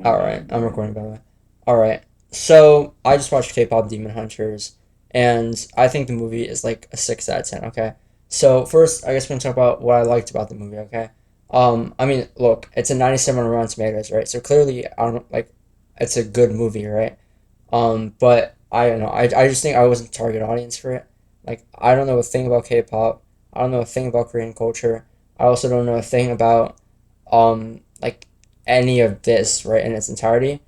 Alright, I'm recording by the way. Alright, so I just watched K-Pop Demon Hunters, and I think the movie is like a 6 out of 10, okay? So, first, I guess we're gonna talk about what I liked about the movie, okay? I mean, look, it's a 97 on Rotten Tomatoes, right? So clearly, I don't like, it's a good movie, right? But I don't know, I just think I wasn't target audience for it. Like, I don't know a thing about K-pop, I don't know a thing about Korean culture, I also don't know a thing about, like, any of this, right, in its entirety.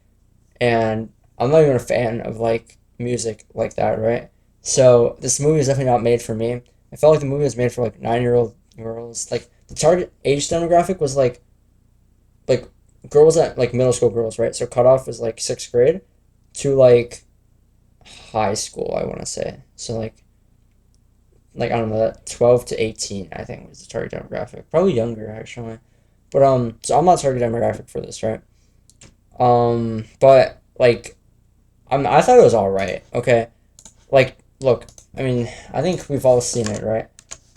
And I'm not even a fan of like music like that, right? So this movie is definitely not made for me. I felt like the movie was made for like 9-year-old girls. Like the target age demographic was like girls at like middle school girls, right? So cutoff was like sixth grade to like high school, I want to say. So like I don't know, that 12 to 18 I think was the target demographic. Probably younger actually. But so I'm not target demographic for this, right? But like I thought it was all right. Okay, like look, I mean, I think we've all seen it, right?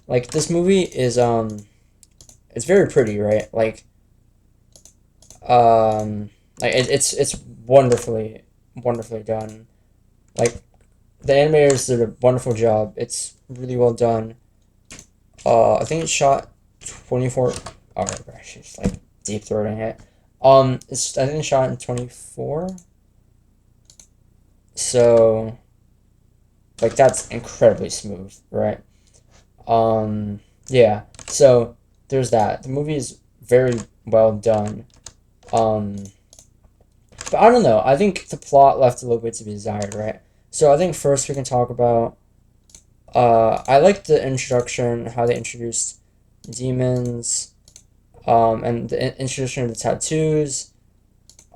Like this movie is it's very pretty, right? Um, it's wonderfully done. Like the animators did a wonderful job. It's really well done. I think it's shot 24. All right, gosh, it's like deep throating it. It's I think it's shot in 24. So like that's incredibly smooth, right? Yeah. So there's that. The movie is very well done. Um, but I don't know. I think the plot left a little bit to be desired, right? So I think first we can talk about. I like the introduction, how they introduced demons, and the introduction of the tattoos.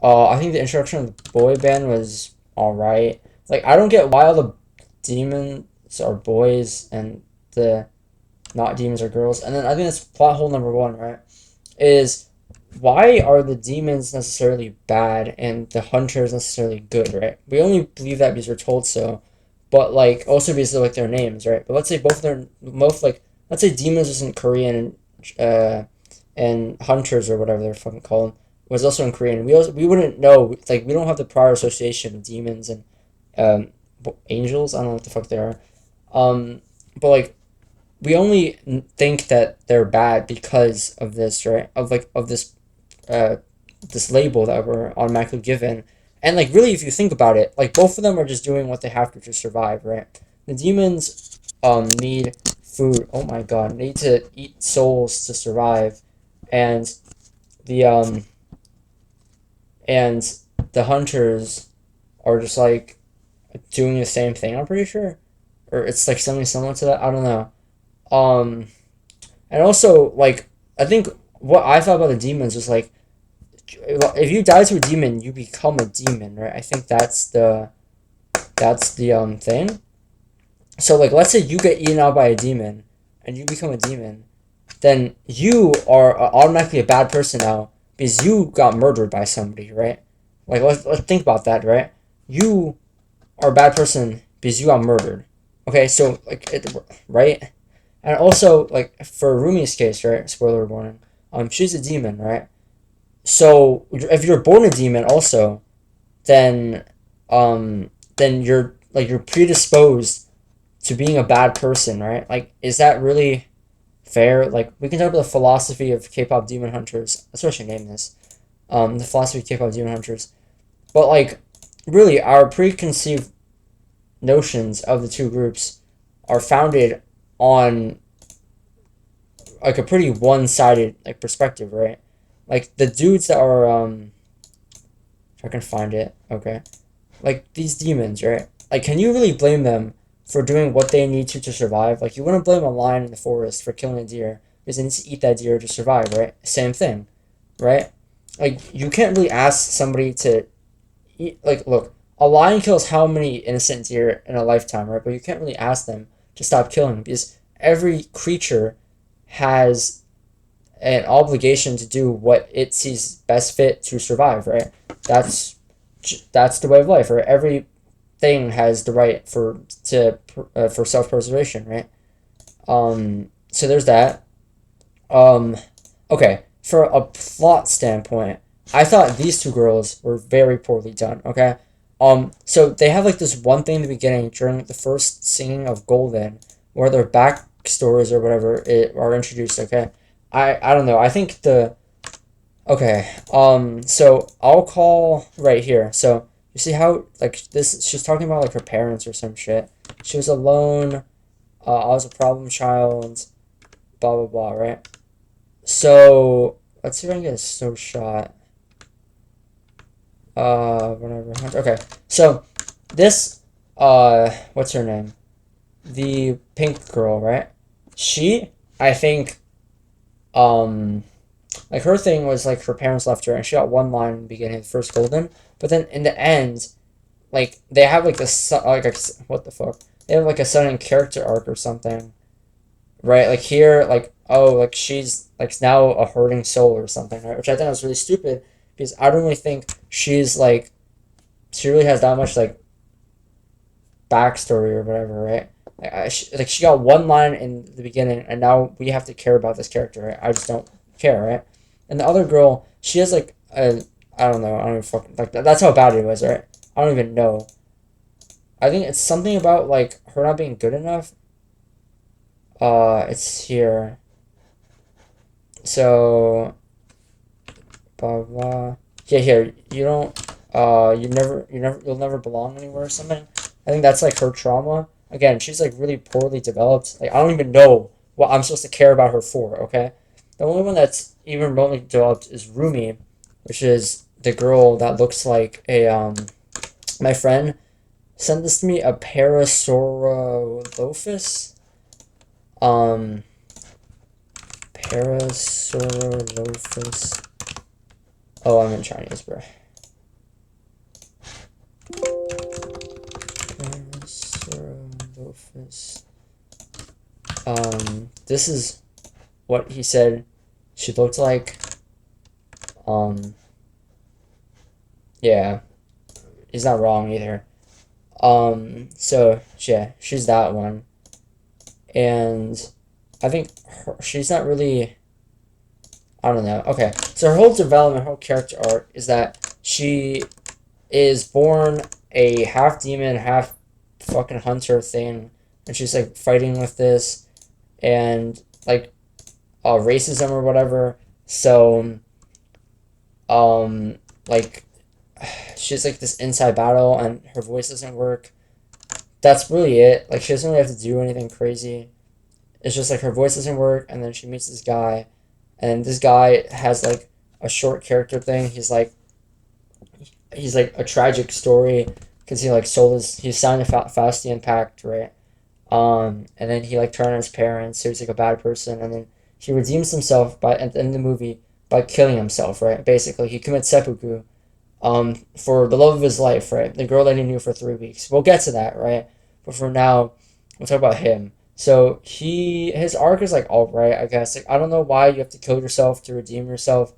I think the introduction of the boy band was all right. Like I don't get why all the demons are boys and the not demons are girls. And then I think that's plot hole number one, right? Is why are the demons necessarily bad and the hunters necessarily good, right? We only believe that because we're told so, but like also because of like their names, right? But let's say both their both like let's say demons was in Korean and hunters or whatever they're fucking called was also in Korean. We wouldn't know like we don't have the prior association of demons and um angels. I don't know what the fuck they are. But like we only think that they're bad because of this, right? Of uh, this label that we're automatically given. And like really, if you think about it, like both of them are just doing what they have to survive, right? The demons need food. Oh my god, need to eat souls to survive, and the um and the hunters are just like doing the same thing. I'm pretty sure, or it's like something similar to that. I don't know. Um, And also, like, I think what I thought about the demons was like, if you die to a demon, you become a demon, right? I think that's the thing. So like, let's say you get eaten out by a demon, and you become a demon, then you are automatically a bad person now because you got murdered by somebody, right? Like let's think about that, right? You are a bad person because you got murdered. Okay, so like, right? And also, like for Rumi's case, right? Spoiler warning. She's a demon, right? So if you're born a demon, also, then, then you're predisposed to being a bad person, right? Like, is that really fair? Like, we can talk about the philosophy of K-pop Demon Hunters. That's what I should name this. The philosophy of K-pop Demon Hunters. But like, really, our preconceived notions of the two groups are founded on like a pretty one-sided like perspective, right? Like the dudes that are if I can find it, okay. Like these demons, right? Like can you really blame them for doing what they need to survive? Like you wouldn't blame a lion in the forest for killing a deer because they need to eat that deer to survive, right? Same thing, right? Like you can't really ask somebody to eat like look, a lion kills how many innocent deer in a lifetime, right? But you can't really ask them to stop killing because every creature has an obligation to do what it sees best fit to survive, right? That's that's the way of life, right? Every thing has the right for self preservation, right? So there's that. Um, okay, for a plot standpoint, I thought these two girls were very poorly done. Okay, so they have like this one thing in the beginning during the first singing of Golden, where their backstories or whatever are introduced. Okay, I don't know. I think the okay. So I'll call right here. So you see how like this? She's talking about like her parents or some shit. She was alone. I was a problem child. Blah blah blah. Right. So let's see if I can get a snow shot. Whatever. Okay. So this what's her name? The pink girl, right? She, I think, um, like her thing was like her parents left her, and she got one line in the beginning, of the first Golden, but then in the end, like they have like this like a, what the fuck? They have like a sudden character arc or something, right? Like here, like oh, like she's like now a hurting soul or something, right? Which I think was really stupid because I don't really think she's like she really has that much like backstory or whatever, right? Like she got one line in the beginning, and now we have to care about this character, right? I just don't care, right? And the other girl, she has like a I don't know, I don't even fucking like that. That's how bad it was, right? I don't even know. I think it's something about like her not being good enough. It's here. So blah blah. Yeah, here you don't. You'll never belong anywhere or something. I think that's like her trauma. Again, she's like really poorly developed. Like I don't even know what I'm supposed to care about her for. Okay, the only one that's even remotely developed is Rumi, which is the girl that looks like a My friend sent this to me, a Parasaurolophus. Um, Parasaurolophus. Oh, I'm in Chinese, bro. Parasaurolophus. This is what he said she looked like. Um, yeah, he's not wrong either. So yeah, she's that one, and I think she's not really. I don't know. Okay, so her whole development, her whole character arc is that she is born a half demon, half fucking hunter thing, and she's like fighting with this, and like racism or whatever. So um like she's like this inside battle, and her voice doesn't work. That's really it. Like she doesn't really have to do anything crazy. It's just like her voice doesn't work, and then she meets this guy, and this guy has like a short character thing. He's like a tragic story because he like sold his he signed a Faustian pact, right? And then he like turned on his parents, so he's like a bad person, and then he redeems himself by at the end of the movie by killing himself, right? Basically, he commits seppuku, for the love of his life, right? The girl that he knew for 3 weeks. We'll get to that, right? But for now, we'll talk about him. So his arc is like all right, I guess. Like I don't know why you have to kill yourself to redeem yourself.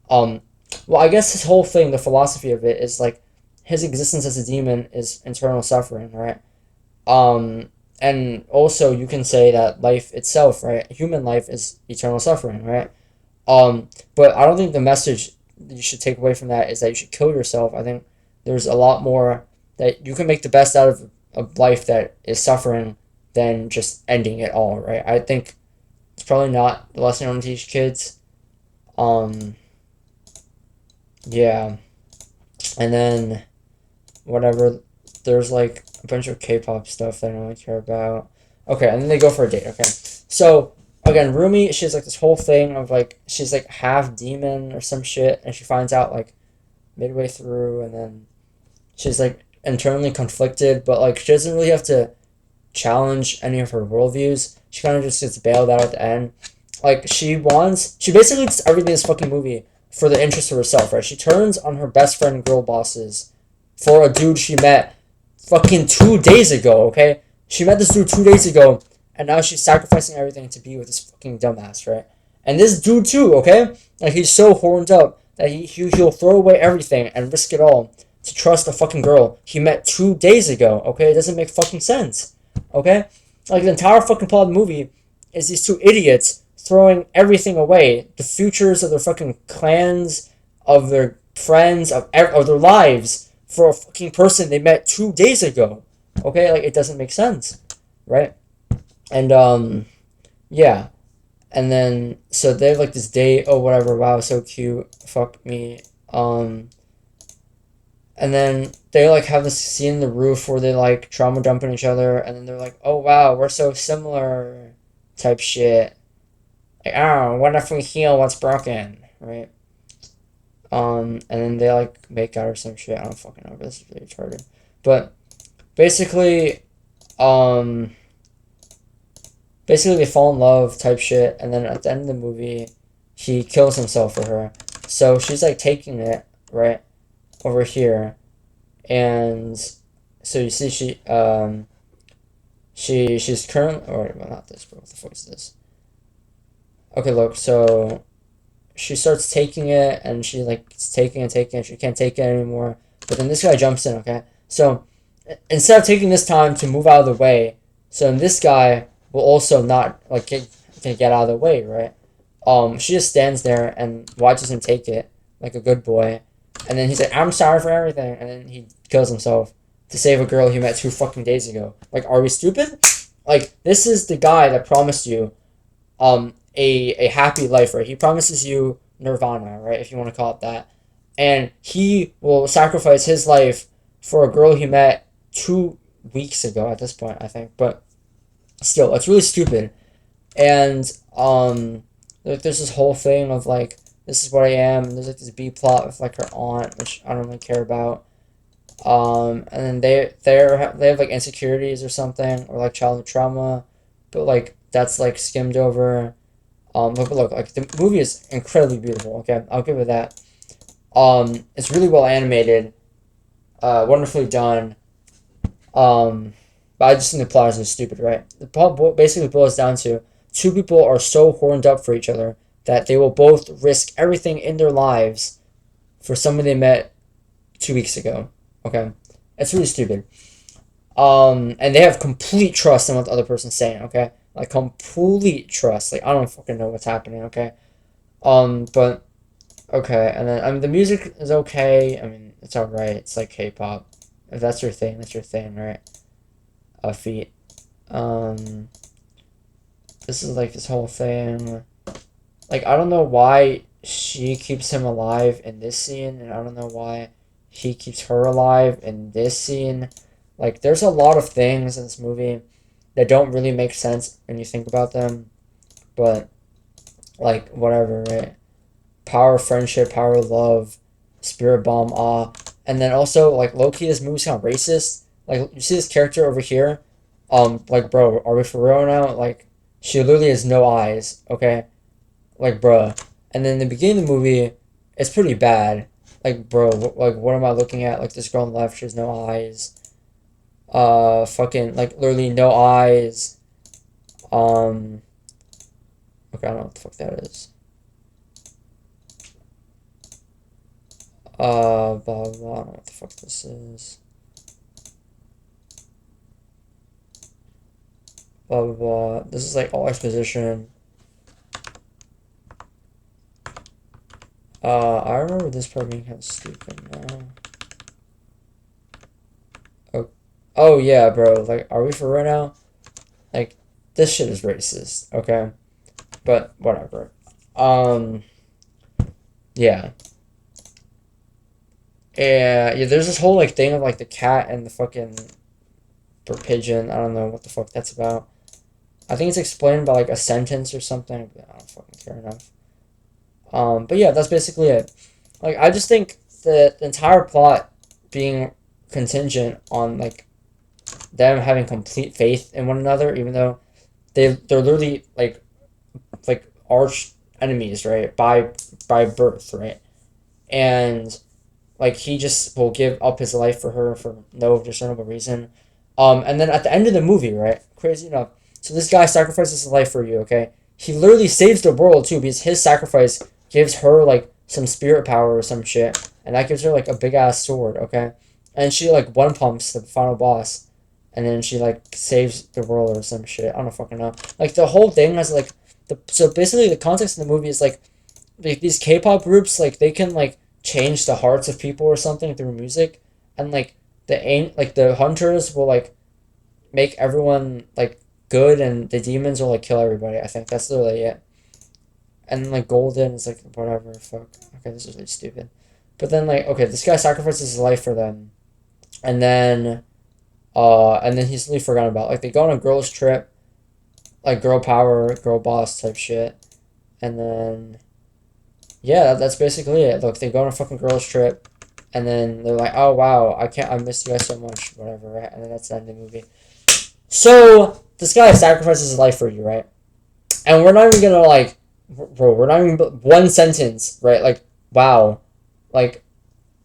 Um, well, I guess his whole thing, the philosophy of it is like his existence as a demon is internal suffering, right? Um, and also you can say that life itself, right? Human life is eternal suffering, right? But I don't think the message you should take away from that is that you should kill yourself. I think there's a lot more that you can make the best out of a life that is suffering than just ending it all, right? I think it's probably not the lesson I want to teach kids. Um, yeah, and then whatever. There's like a bunch of K-pop stuff that I don't really care about. Okay, and then they go for a date. Okay, so again, Rumi, she's like this whole thing of like she's like half demon or some shit, and she finds out like midway through, and then she's like internally conflicted, but like she doesn't really have to challenge any of her worldviews. She kind of just gets bailed out at the end. Like she basically does everything in this fucking movie for the interest of herself, right? She turns on her best friend girl bosses for a dude she met fucking 2 days ago, okay? She met this dude 2 days ago, and now she's sacrificing everything to be with this fucking dumbass, right? And this dude too, okay? Like he's so horned up that he'll throw away everything and risk it all to trust a fucking girl he met 2 days ago, okay? It doesn't make fucking sense, okay? Like the entire fucking plot of the movie is these two idiots throwing everything away, the futures of their fucking clans, of their friends, of their lives for a fucking person they met 2 days ago. Okay, like it doesn't make sense, right? And yeah, and then so they have like this date. Oh, whatever. Wow, so cute. Fuck me. And then they like have this scene in the roof where they like trauma dumping each other, and then they're like, "Oh wow, we're so similar," type shit. Like, oh, what if we heal what's broken, right? And then they like make out or some shit. I don't fucking know. But this is really retarded. But basically, um, basically they fall in love type shit, and then at the end of the movie, he kills himself for her. So she's like taking it right over here, and so you see she's current or well, not this, but what the fuck is this? Okay, look, so she starts taking it and she like taking it, she can't take it anymore. But then this guy jumps in, okay? So instead of taking this time to move out of the way, so then this guy will also not like get out of the way, right? She just stands there and watches him take it like a good boy, and then he's like, "I'm sorry for everything," and then he kills himself to save a girl he met 2 fucking days ago. Like, are we stupid? Like, this is the guy that promised you a happy life, right? He promises you nirvana, right? If you want to call it that. And he will sacrifice his life for a girl he met 2 weeks ago at this point, I think. But still, it's really stupid. And like there's this whole thing of like this is what I am, and there's like this B plot with like her aunt, which I don't really care about. And then they have like insecurities or something, or like childhood trauma, but like that's like skimmed over. Look, like the movie is incredibly beautiful. Okay, I'll give it that. It's really well animated, wonderfully done. Um, but I just think the plot is just stupid, right? The plot basically boils down to two people are so horned up for each other that they will both risk everything in their lives for someone they met 2 weeks ago. Okay, it's really stupid. And they have complete trust in what the other person's saying. Okay, like complete trust. Like I don't fucking know what's happening. Okay, but okay, and then I mean the music is okay. I mean it's alright. It's like K-pop. If that's your thing, that's your thing, right? Feet. Um, this is like this whole thing. Like I don't know why she keeps him alive in this scene, and I don't know why he keeps her alive in this scene. Like there's a lot of things in this movie that don't really make sense when you think about them, but like whatever, right? Power of friendship, power of love, spirit bomb, and then also like low key, this movie's kind of racist. Like you see this character over here, like bro, are we for real now? Like she literally has no eyes. Okay, like bruh. And then in the beginning of the movie, it's pretty bad. Like bro, like what am I looking at? Like this girl on the left, she has no eyes. Fucking like literally no eyes. Um, okay, I don't know what the fuck that is. Blah blah blah. I don't know what the fuck this is. Blah blah blah. This is like all exposition. I remember this part being kind of stupid now. Oh, oh yeah, bro. Like, are we for real now? Like, this shit is racist. Okay, but whatever. Um, yeah. Yeah, there's this whole like thing of like the cat and the fucking or pigeon. I don't know what the fuck that's about. I think it's explained by like a sentence or something. But I don't fucking care enough. But yeah, that's basically it. Like I just think the entire plot being contingent on like them having complete faith in one another, even though they're literally like arch enemies, right? By birth, right? And like he just will give up his life for her for no discernible reason. And then at the end of the movie, right? Crazy enough. So this guy sacrifices his life for you, okay? He literally saves the world too because his sacrifice gives her like some spirit power or some shit. And that gives her like a big ass sword, okay? And she like one pumps the final boss. And then she like saves the world or some shit. I don't fucking know. Like the whole thing has like so basically the context of the movie is like these K-pop groups like they can like change the hearts of people or something through music, and like the hunters will like make everyone like good, and the demons will like kill everybody. I think that's literally it. And then like golden is like whatever. Fuck. Okay, this is really stupid. But then like okay, this guy sacrifices his life for them, and then he's really forgotten about. Like they go on a girls trip, like girl power, girl boss type shit, and then yeah, that's basically it. Look, they go on a fucking girls trip, and then they're like, oh wow, I miss you guys so much, whatever, right? And then that's the end of the movie. So this guy sacrifices his life for you, right? And we're not even gonna like, bro, we're not even one sentence, right? Like, wow, like,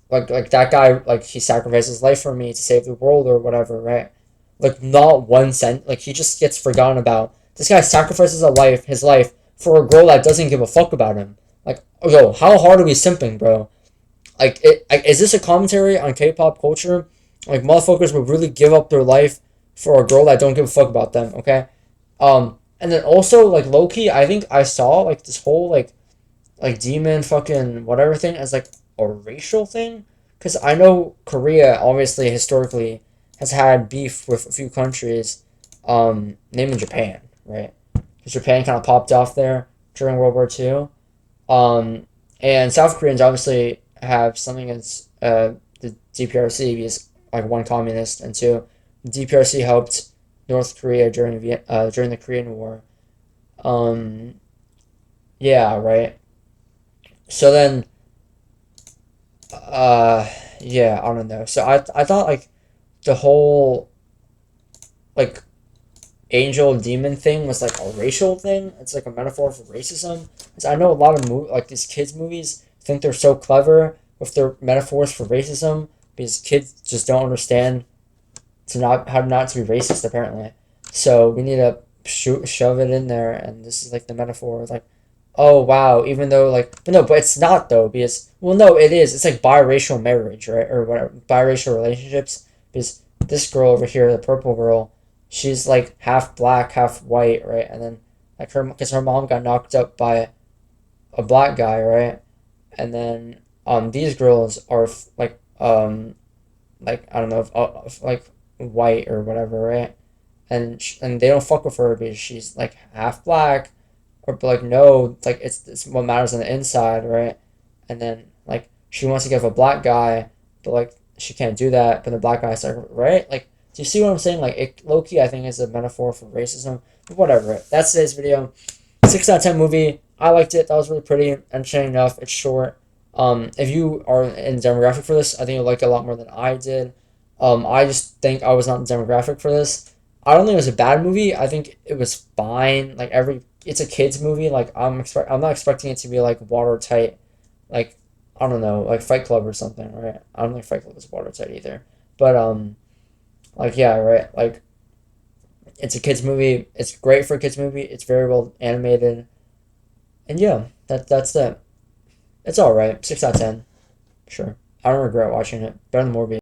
like that guy, like he sacrificed his life for me to save the world or whatever, right? Like not one cent, like he just gets forgotten about. This guy sacrifices his life for a girl that doesn't give a fuck about him. Like, yo, how hard are we simping, bro? Is this a commentary on K-pop culture? Like motherfuckers would really give up their life for a girl that don't give a fuck about them, okay? And then also like low key, I think I saw like this whole like demon fucking whatever thing as like a racial thing, because I know Korea obviously historically has had beef with a few countries, namely Japan, right? Because Japan kind of popped off there during World War II. Um, and South Koreans obviously have something against the DPRC because like one communist and two, the DPRC helped North Korea during the Korean War. Um, yeah, right. So then, uh, yeah, I don't know. So I thought like the whole like angel demon thing was like a racial thing. It's like a metaphor for racism. Because I know a lot of like these kids movies think they're so clever with their metaphors for racism because kids just don't understand to not how not to be racist apparently. So we need to shove it in there, and this is like the metaphor. Like, oh wow, even though like, but no, but it's not though because well no, it is. It's like biracial marriage, right, or whatever, biracial relationships. Because this girl over here, the purple girl, she's like half black, half white, right, and then like her because her mom got knocked up by a black guy, right, and then these girls are like I don't know if like white or whatever, right? And they don't fuck with her because she's like half black, or but like no, like it's what matters on the inside, right? And then like she wants to give a black guy, but like she can't do that. But the black guy's like right, like do you see what I'm saying? Like it low key, I think is a metaphor for racism. But whatever. Right? That's today's video. 6 out of 10 movie. I liked it. That was really pretty, entertaining enough. It's short. If you are in the demographic for this, I think you'll like it a lot more than I did. I just think I was not in the demographic for this. I don't think it was a bad movie. I think it was fine. Like it's a kids movie. Like I'm not expecting it to be like watertight. Like I don't know, like Fight Club or something, right? I don't think Fight Club is watertight either. But like yeah, right. Like it's a kids movie. It's great for a kids movie. It's very well animated, and yeah, that's it. It's all right. 6 out of 10. Sure. I don't regret watching it. Better than Morbius.